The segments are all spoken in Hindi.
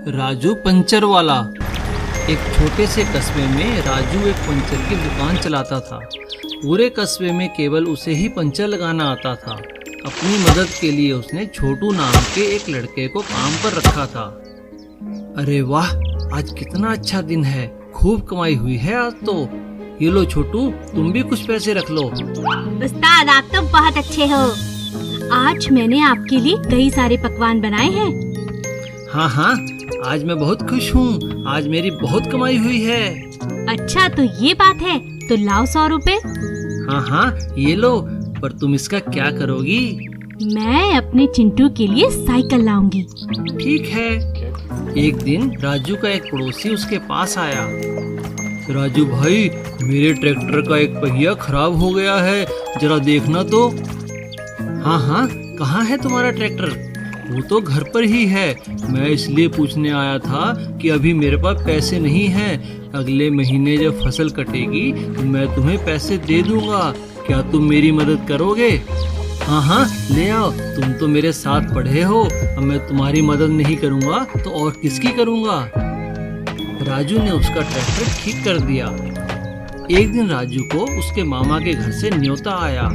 राजू पंचर वाला। एक छोटे से कस्बे में राजू एक पंचर की दुकान चलाता था। पूरे कस्बे में केवल उसे ही पंचर लगाना आता था। अपनी मदद के लिए उसने छोटू नाम के एक लड़के को काम पर रखा था। अरे वाह, आज कितना अच्छा दिन है, खूब कमाई हुई है आज तो। ये लो छोटू, तुम भी कुछ पैसे रख लो। उस्ताद, आप तो बहुत अच्छे हो। आज मैंने आपके लिए कई सारे पकवान बनाए हैं। हाँ हाँ, आज मैं बहुत खुश हूँ, आज मेरी बहुत कमाई हुई है। अच्छा तो ये बात है, तो लाओ 100 रुपए। हाँ हाँ, ये लो, पर तुम इसका क्या करोगी? मैं अपने चिंटू के लिए साइकिल लाऊंगी। ठीक है। एक दिन राजू का एक पड़ोसी उसके पास आया। राजू भाई, मेरे ट्रैक्टर का एक पहिया खराब हो गया है, जरा देखना तो। हाँ हाँ, कहाँ है तुम्हारा ट्रैक्टर? वो तो घर पर ही है। मैं इसलिए पूछने आया था कि अभी मेरे पास पैसे नहीं हैं। अगले महीने जब फसल कटेगी तो मैं तुम्हें पैसे दे दूंगा। क्या तुम मेरी मदद करोगे? हाँ हाँ, ले आओ, तुम तो मेरे साथ पढ़े हो। अब मैं तुम्हारी मदद नहीं करूँगा तो और किसकी करूँगा? राजू ने उसका ट्रैक्टर ठीक कर दिया। एक दिन राजू को उसके मामा के घर से न्योता आया।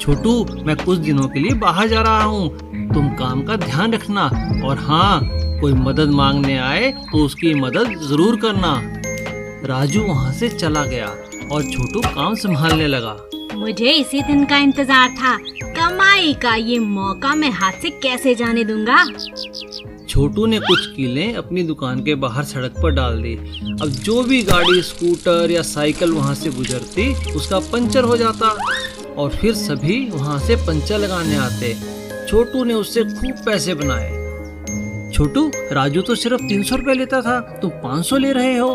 छोटू, मैं कुछ दिनों के लिए बाहर जा रहा हूँ, तुम काम का ध्यान रखना, और हाँ, कोई मदद मांगने आए तो उसकी मदद जरूर करना। राजू वहाँ से चला गया और छोटू काम संभालने लगा। मुझे इसी दिन का इंतजार था। कमाई का ये मौका मैं हाथ से कैसे जाने दूंगा। छोटू ने कुछ कीलें अपनी दुकान के बाहर सड़क पर डाल दी। अब जो भी गाड़ी, स्कूटर या साइकिल वहाँ से गुजरती, उसका पंचर हो जाता और फिर सभी वहाँ से पंचर लगाने आते। छोटू ने उससे खूब पैसे बनाए। छोटू, राजू तो सिर्फ 300 रुपए लेता था, तुम 500 ले रहे हो।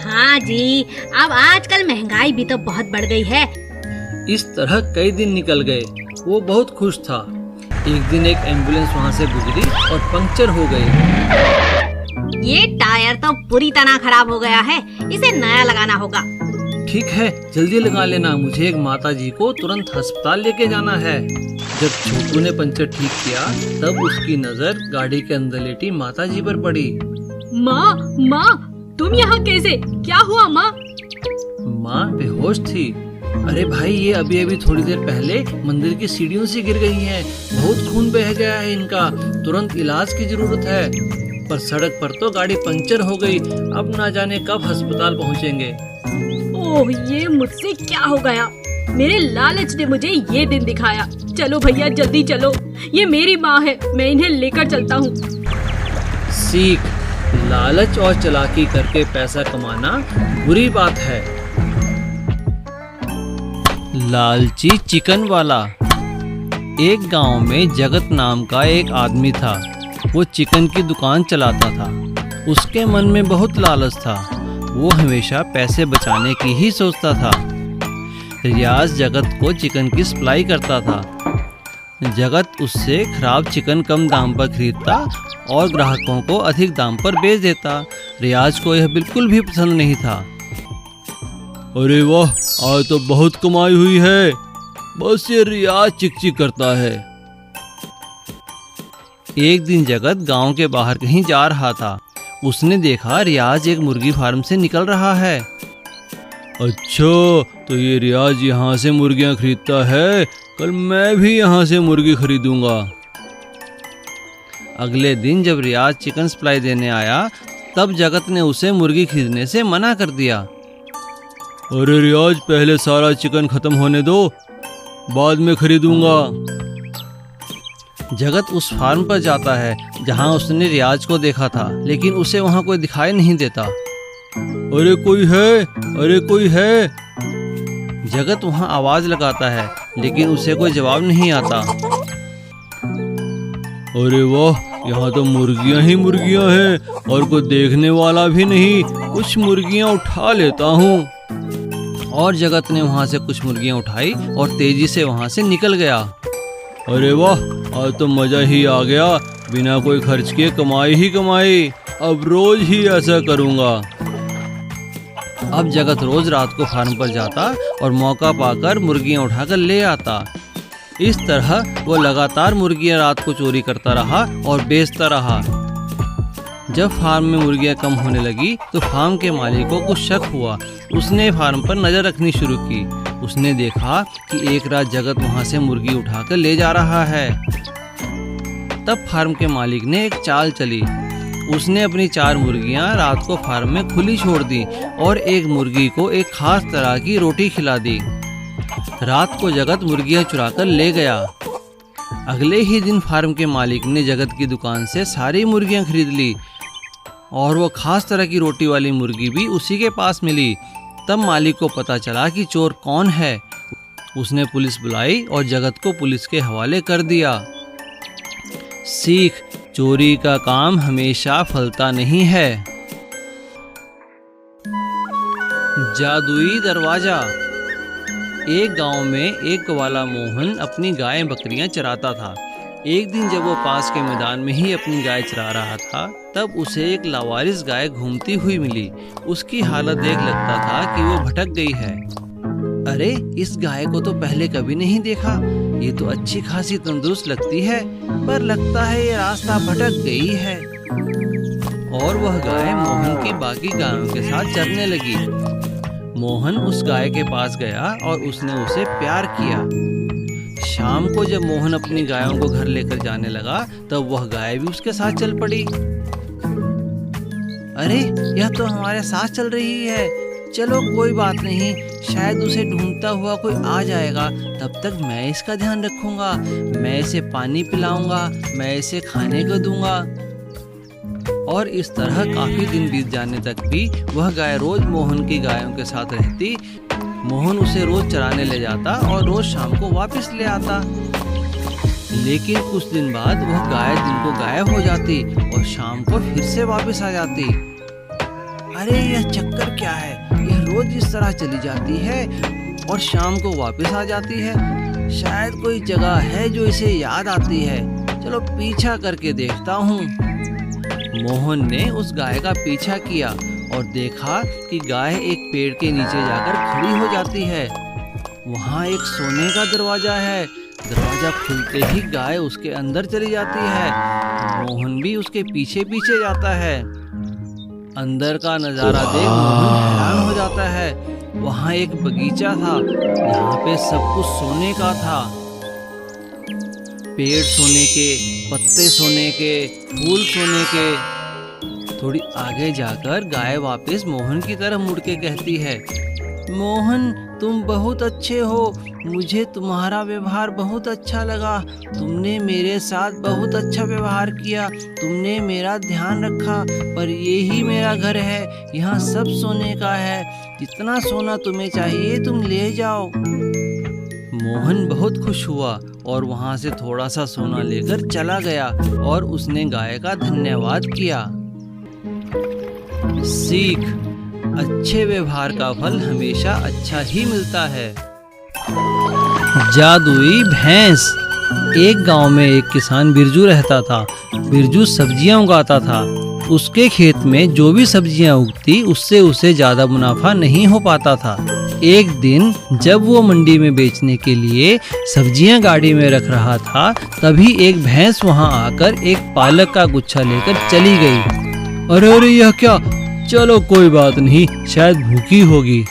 हाँ जी, अब आजकल महंगाई भी तो बहुत बढ़ गई है। इस तरह कई दिन निकल गए। वो बहुत खुश था। एक दिन एक एम्बुलेंस वहाँ से गुजरी और पंक्चर हो गई। ये टायर तो पूरी तरह खराब हो गया है, इसे नया लगाना होगा। ठीक है, जल्दी लगा लेना, मुझे एक माताजी को तुरंत अस्पताल लेके जाना है। जब छोटू ने पंचर ठीक किया तब उसकी नजर गाड़ी के अंदर लेटी माताजी पर पड़ी। माँ, तुम यहाँ कैसे? क्या हुआ माँ? माँ बेहोश थी। अरे भाई, ये अभी अभी थोड़ी देर पहले मंदिर की सीढ़ियों से गिर गई हैं। बहुत खून बह गया है इनका, तुरंत इलाज की जरूरत है। पर सड़क पर तो गाड़ी पंचर हो गई, अब ना जाने कब अस्पताल पहुँचेंगे। ओह, ये मुझसे क्या हो गया? मेरे लालच ने मुझे ये दिन दिखाया। चलो भैया, जल्दी चलो, ये मेरी माँ है, मैं इन्हें लेकर चलता हूँ। सीख, लालच और चालाकी करके पैसा कमाना बुरी बात है। लालची चिकन वाला। एक गांव में जगत नाम का एक आदमी था। वो चिकन की दुकान चलाता था। उसके मन में बहुत लालच था। वो हमेशा पैसे बचाने की ही सोचता था। रियाज जगत को चिकन की सप्लाई करता था। जगत उससे खराब चिकन कम दाम पर खरीदता और ग्राहकों को अधिक दाम पर बेच देता। रियाज को यह बिल्कुल भी पसंद नहीं था। अरे वाह, आज तो बहुत कमाई हुई है, बस ये रियाज चिक-चिक करता है। एक दिन जगत गांव के बाहर कहीं जा रहा था। उसने देखा रियाज एक मुर्गी फार्म से निकल रहा है। अच्छा, तो ये रियाज यहाँ से मुर्गियाँ खरीदता है, कल मैं भी यहाँ से मुर्गी खरीदूंगा। अगले दिन जब रियाज चिकन सप्लाई देने आया तब जगत ने उसे मुर्गी खरीदने से मना कर दिया। अरे रियाज, पहले सारा चिकन खत्म होने दो, बाद में खरीदूंगा। जगत उस फार्म पर जाता है जहां उसने रियाज को देखा था, लेकिन उसे वहां कोई दिखाई नहीं देता। अरे कोई है, अरे कोई है। जगत वहां आवाज लगाता है लेकिन उसे कोई जवाब नहीं आता। अरे वाह, यहाँ तो मुर्गियाँ ही मुर्गियाँ हैं और कोई देखने वाला भी नहीं, कुछ मुर्गियाँ उठा लेता हूँ। और जगत ने वहाँ से कुछ मुर्गियाँ उठाई और तेजी से वहाँ से निकल गया। अरे वाह, आज तो मजा ही आ गया, बिना कोई खर्च किए कमाई ही कमाई, अब रोज ही ऐसा करूँगा। अब जगत रोज रात को फार्म पर जाता और मौका पाकर मुर्गियाँ उठाकर ले आता। इस तरह वो लगातार मुर्गियाँ रात को चोरी करता रहा और बेचता रहा। जब फार्म में मुर्गियां कम होने लगी तो फार्म के मालिक को कुछ शक हुआ। उसने फार्म पर नजर रखनी शुरू की। उसने देखा कि एक रात जगत वहां से मुर्गी उठाकर ले जा रहा है। तब फार्म के मालिक ने एक चाल चली। उसने अपनी 4 मुर्गियां रात को फार्म में खुली छोड़ दी और एक मुर्गी को एक खास तरह की रोटी खिला दी। रात को जगत मुर्गियां चुराकर ले गया। अगले ही दिन फार्म के मालिक ने जगत की दुकान से सारी मुर्गियां खरीद ली और वो खास तरह की रोटी वाली मुर्गी भी उसी के पास मिली। तब मालिक को पता चला कि चोर कौन है। उसने पुलिस बुलाई और जगत को पुलिस के हवाले कर दिया। सीख, चोरी का काम हमेशा फलता नहीं है। जादुई दरवाजा। एक गांव में एक ग्वाला मोहन अपनी गाय बकरियां चराता था। एक दिन जब वो पास के मैदान में ही अपनी गाय चरा रहा था, तब उसे एक लावारिस गाय घूमती हुई मिली। उसकी हालत देख लगता था कि वो भटक गई है। अरे, इस गाय को तो पहले कभी नहीं देखा। ये तो अच्छी खासी तंदुरुस्त लगती है, पर लगता है ये रास्ता भटक गई है। और वह गाय मोहन की बाकी गायों के साथ चरने लगी। मोहन उस गाय के पास गया और उसने उसे प्यार किया। शाम को जब मोहन अपनी गायों को घर लेकर जाने लगा, तब वह गाय भी उसके साथ चल पड़ी। अरे, यह तो हमारे साथ चल रही है। चलो कोई बात नहीं, शायद उसे ढूंढता हुआ कोई आ जाएगा। तब तक मैं इसका ध्यान रखूंगा। मैं इसे पानी पिलाऊंगा, मैं इसे खाने को दूंगा। और इस तरह काफी दिन बीत जाने तक भी वह गाय रोज मोहन की गायों के साथ रहती। मोहन उसे रोज चराने ले जाता और रोज शाम को वापस ले आता। लेकिन कुछ दिन बाद वह गाय दिन को गायब हो जाती और शाम को फिर से वापस आ जाती। अरे, यह चक्कर क्या है? यह रोज इस तरह चली जाती है और शाम को वापस आ जाती है। शायद कोई जगह है जो इसे याद आती है। चलो पीछा करके देखता हूँ। मोहन ने उस गाय का पीछा किया और देखा कि गाय एक पेड़ के नीचे जाकर खड़ी हो जाती है। वहाँ एक सोने का दरवाजा है। दरवाजा खुलते ही गाय उसके अंदर चली जाती है। मोहन भी उसके पीछे पीछे जाता है। अंदर का नजारा देख मोहन हैरान हो जाता है। वहाँ एक बगीचा था। यहाँ पे सब कुछ सोने का था। पेड़ सोने के, पत्ते सोने के, फूल सोने के। थोड़ी आगे जाकर गाय वापस मोहन की तरफ मुड़ के कहती है, मोहन, तुम बहुत अच्छे हो। मुझे तुम्हारा व्यवहार बहुत अच्छा लगा। तुमने मेरे साथ बहुत अच्छा व्यवहार किया। तुमने मेरा ध्यान रखा। पर ये ही मेरा घर है। यहाँ सब सोने का है। जितना सोना तुम्हें चाहिए तुम ले जाओ। मोहन बहुत खुश हुआ और वहाँ से थोड़ा सा सोना लेकर चला गया और उसने गाय का धन्यवाद किया। सीख, अच्छे व्यवहार का फल हमेशा अच्छा ही मिलता है। जादुई भैंस। एक गांव में एक किसान बिरजू रहता था। बिरजू सब्जियां उगाता था। उसके खेत में जो भी सब्जियां उगती उससे उसे ज्यादा मुनाफा नहीं हो पाता था। एक दिन जब वो मंडी में बेचने के लिए सब्जियां गाड़ी में रख रहा था, तभी एक भैंस वहां आकर एक पालक का गुच्छा लेकर चली गई। अरे, यह क्या? चलो कोई बात नहीं, शायद भूखी होगी।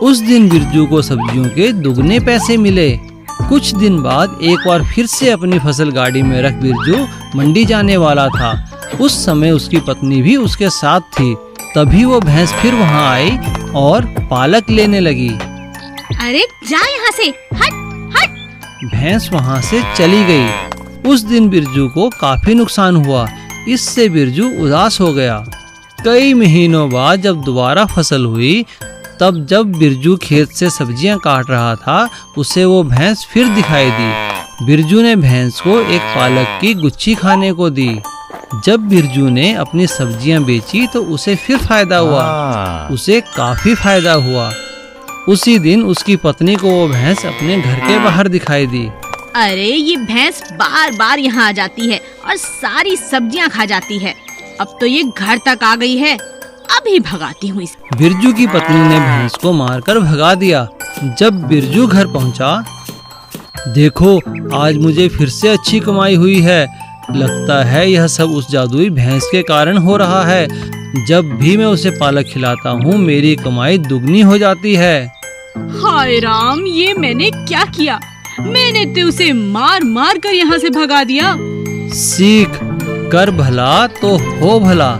उस दिन बिरजू को सब्जियों के दुगने पैसे मिले। कुछ दिन बाद एक बार फिर से अपनी फसल गाड़ी में रख बिरजू मंडी जाने वाला था। उस समय उसकी पत्नी भी उसके साथ थी। तभी वो भैंस फिर वहां आई और पालक लेने लगी। अरे, जा यहाँ से, हट हट। भैंस वहां से चली गई। उस दिन बिरजू को काफी नुकसान हुआ। इससे बिरजू उदास हो गया। कई महीनों बाद जब दोबारा फसल हुई, तब जब बिरजू खेत से सब्जियां काट रहा था, उसे वो भैंस फिर दिखाई दी। बिरजू ने भैंस को एक पालक की गुच्छी खाने को दी। जब बिरजू ने अपनी सब्जियां बेची तो उसे फिर फायदा हुआ। उसे काफी फायदा हुआ। उसी दिन उसकी पत्नी को वो भैंस अपने घर के बाहर दिखाई दी। अरे, ये भैंस बार बार यहाँ आ जाती है और सारी सब्जियाँ खा जाती है। अब तो ये घर तक आ गई है। अभी भगाती हूँ इसे। बिरजू की पत्नी ने भैंस को मारकर भगा दिया। जब बिरजू घर पहुंचा, देखो, आज मुझे फिर से अच्छी कमाई हुई है। लगता है यह सब उस जादुई भैंस के कारण हो रहा है। जब भी मैं उसे पालक खिलाता हूँ मेरी कमाई दुगनी हो जाती है। हाय राम, ये मैंने क्या किया? मैंने तो उसे मार मार कर यहाँ से भगा दिया। सीख कर भला तो हो भला।